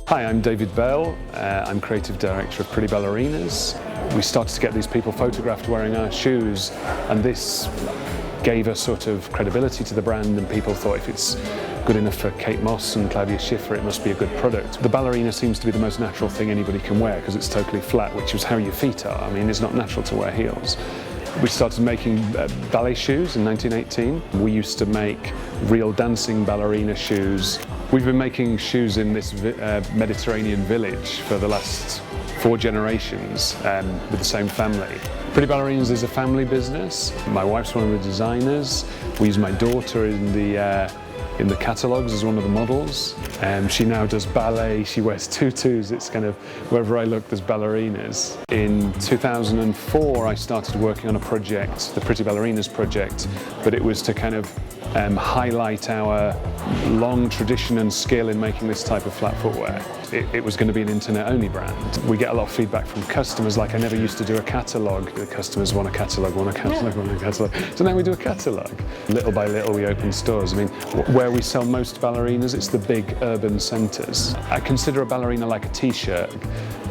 Hi, I'm David Bell. I'm creative director of Pretty Ballerinas. We started to get these people photographed wearing our shoes, and this gave us sort of credibility to the brand, and people thought if it's good enough for Kate Moss and Claudia Schiffer, it must be a good product. The ballerina seems to be the most natural thing anybody can wear because it's totally flat, which is how your feet are. I mean, it's not natural to wear heels. We started making ballet shoes in 1918. We used to make real dancing ballerina shoes. We've been making shoes in this Mediterranean village for the last 4 generations with the same family. Pretty Ballerinas is a family business. My wife's one of the designers. We use my daughter in the catalogues as one of the models. She now does ballet, she wears tutus, it's kind of, wherever I look there's ballerinas. In 2004 I started working on a project, the Pretty Ballerinas project, but it was to kind of highlight our long tradition and skill in making this type of flat footwear. It was going to be an internet-only brand. We get a lot of feedback from customers, like I never used to do a catalogue. The customers want a catalogue, want a catalogue, want a catalogue. So now we do a catalogue. Little by little we open stores. I mean, where we sell most ballerinas, it's the big urban centres. I consider a ballerina like a t-shirt.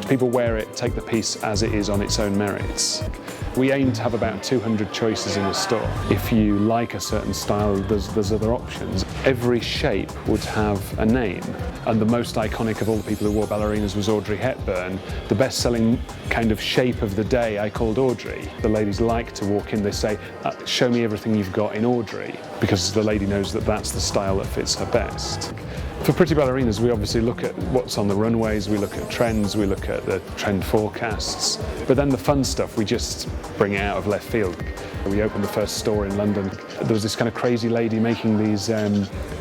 People wear it, take the piece as it is on its own merits. We aim to have about 200 choices in a store. If you like a certain style, there's other options. Every shape would have a name, and the most iconic of all the people who wore ballerinas was Audrey Hepburn. The best-selling kind of shape of the day I called Audrey. The ladies like to walk in, they say, show me everything you've got in Audrey, because the lady knows that that's the style that fits her best. For Pretty Ballerinas, we obviously look at what's on the runways, we look at trends, we look at the trend forecasts, but then the fun stuff, we just bring it out of left field. We opened the first store in London. There was this kind of crazy lady making these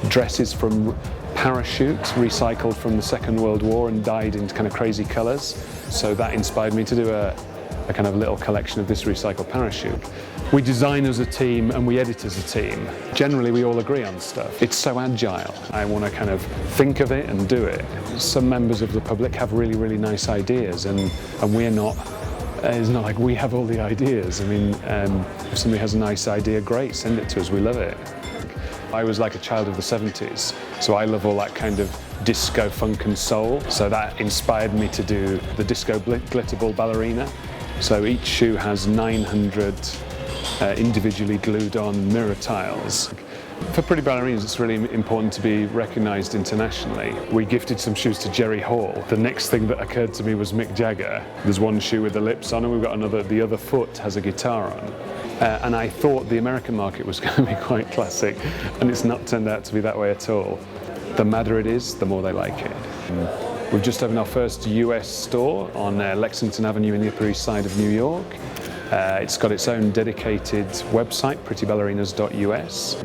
dresses from parachutes, recycled from the Second World War and dyed in kind of crazy colours. So that inspired me to do a kind of little collection of this recycled parachute. We design as a team and we edit as a team. Generally, we all agree on stuff. It's so agile. I want to kind of think of it and do it. Some members of the public have really, really nice ideas, and we're not. It's not like we have all the ideas. I mean, if somebody has a nice idea, great, send it to us, we love it. I was like a child of the 70s, so I love all that kind of disco, funk and soul. So that inspired me to do the disco glitterball ballerina. So each shoe has 900 individually glued on mirror tiles. For Pretty Ballerinas, it's really important to be recognised internationally. We gifted some shoes to Jerry Hall. The next thing that occurred to me was Mick Jagger. There's one shoe with the lips on and we've got another, the other foot has a guitar on. And I thought the American market was going to be quite classic, and it's not turned out to be that way at all. The madder it is, the more they like it. We've just opened our first US store on Lexington Avenue in the Upper East Side of New York. It's got its own dedicated website, prettyballerinas.us.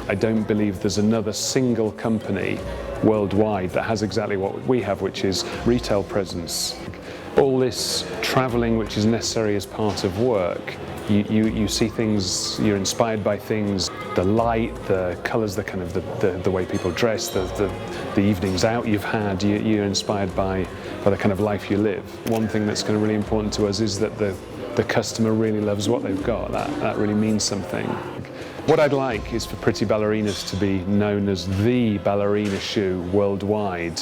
I don't believe there's another single company worldwide that has exactly what we have, which is retail presence. All this traveling which is necessary as part of work, you see things, you're inspired by things, the light, the colours, the kind of the way people dress, the evenings out you've had, you're inspired by the kind of life you live. One thing that's kind of really important to us is that the customer really loves what they've got. That really means something. What I'd like is for Pretty Ballerinas to be known as the ballerina shoe worldwide.